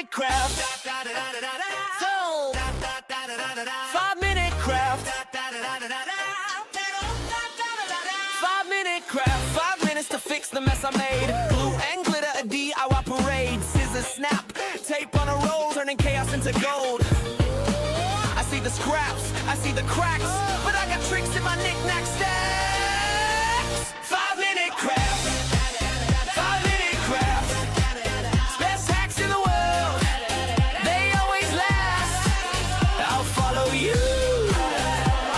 5-minute craft. So 5-minute craft. 5-minute craft. 5 minutes to fix the mess I made. Glue and glitter, a DIY parade. Scissors snap, tape on a roll, turning chaos into gold. I see the scraps, I see the cracks, but I got tricks in my knick-knack stacks. 5-minute craft. 5-minute craft. Best hacks in the world. They always last. I'll follow you.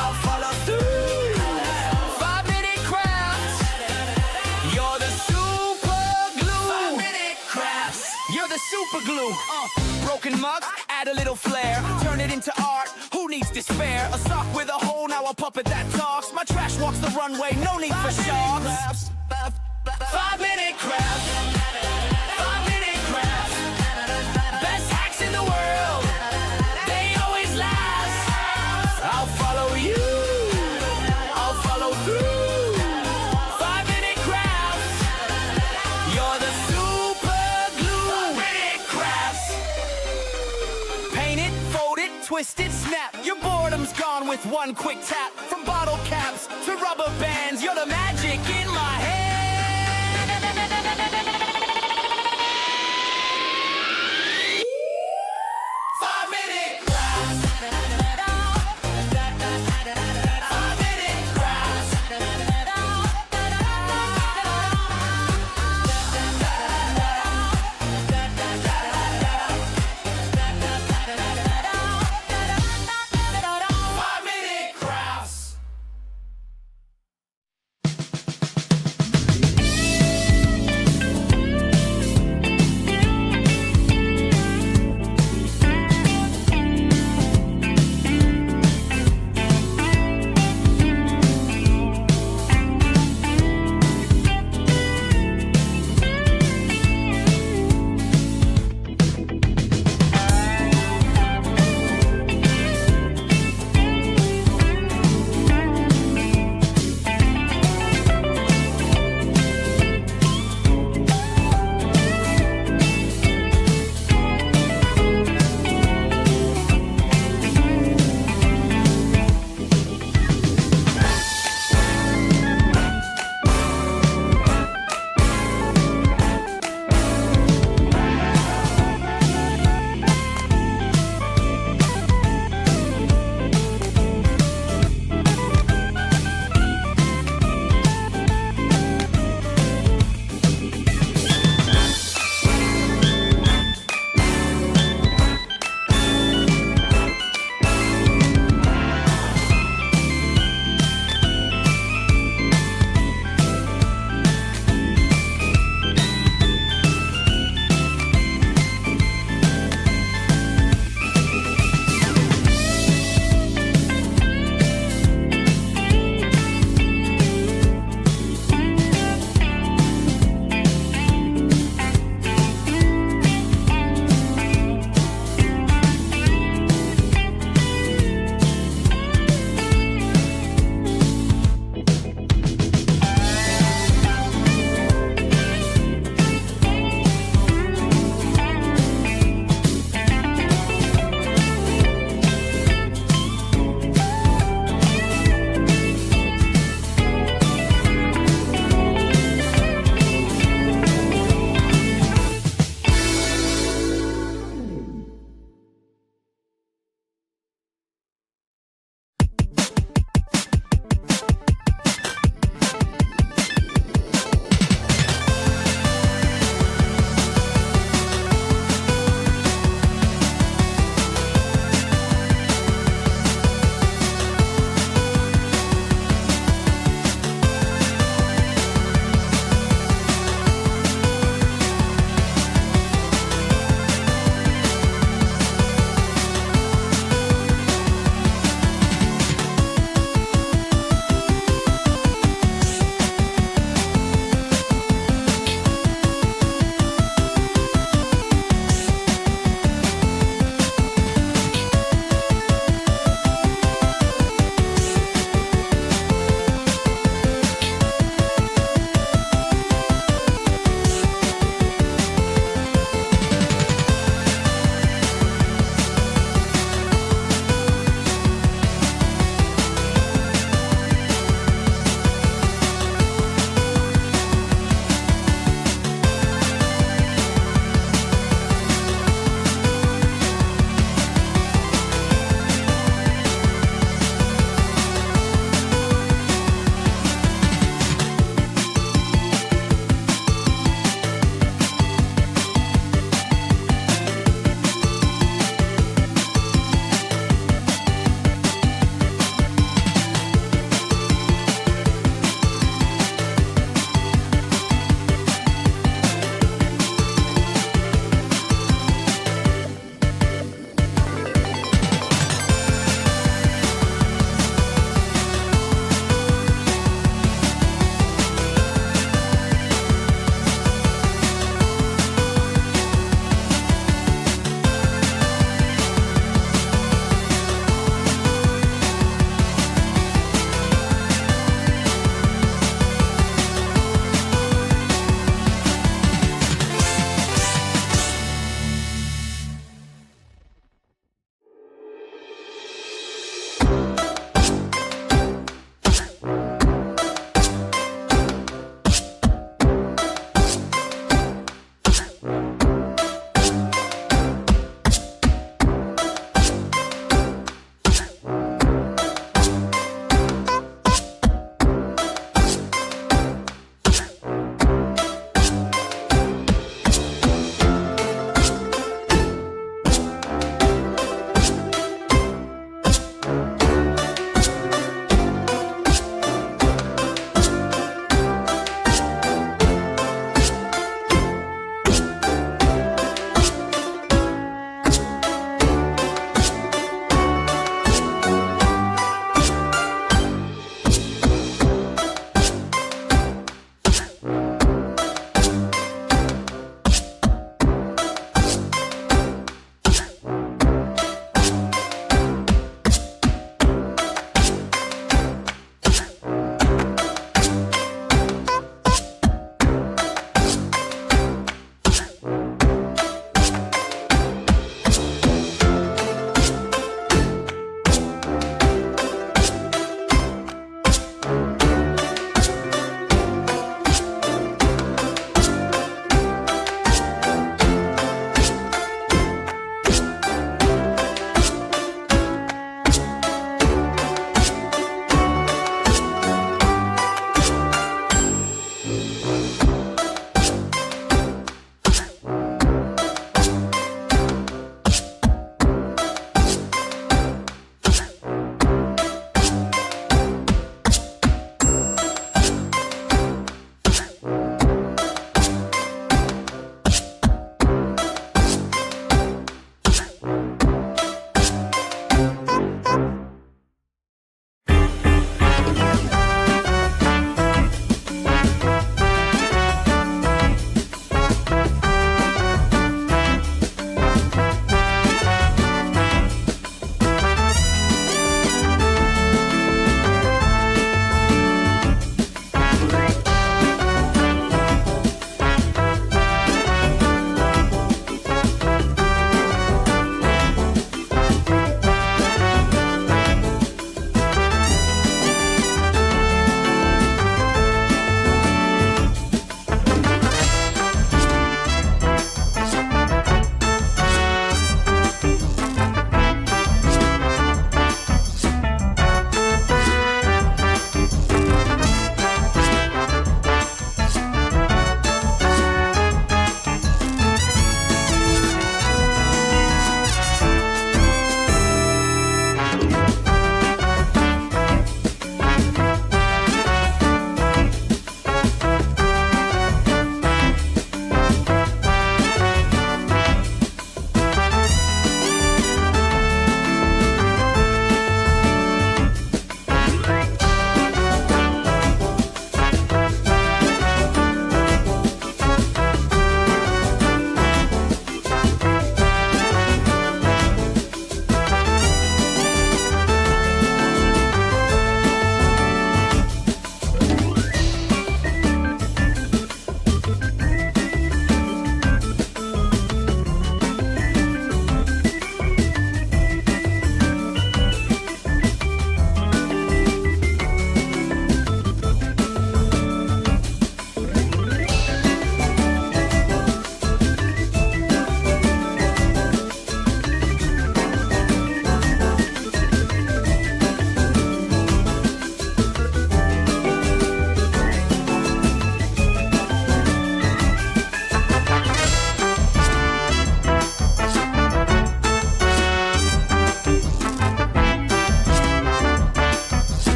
I'll follow through. 5-minute craft. You're the super glue. 5-minute crafts. You're the super glue. Broken mugs, add a little flair. Turn it into art. Who needs despair? A sock with a hole, now a puppet that talks. My trash walks the runway, no need for sharks. 5-minute craft. 5-minute craft. Best hacks in the world. They always last. I'll follow you. I'll follow through. 5-minute crafts. You're the super glue. 5-minute crafts. Paint it, fold it, twist it, snap. Your boredom's gone with one quick tap. From bottle caps to rubber bands, you're the magic in my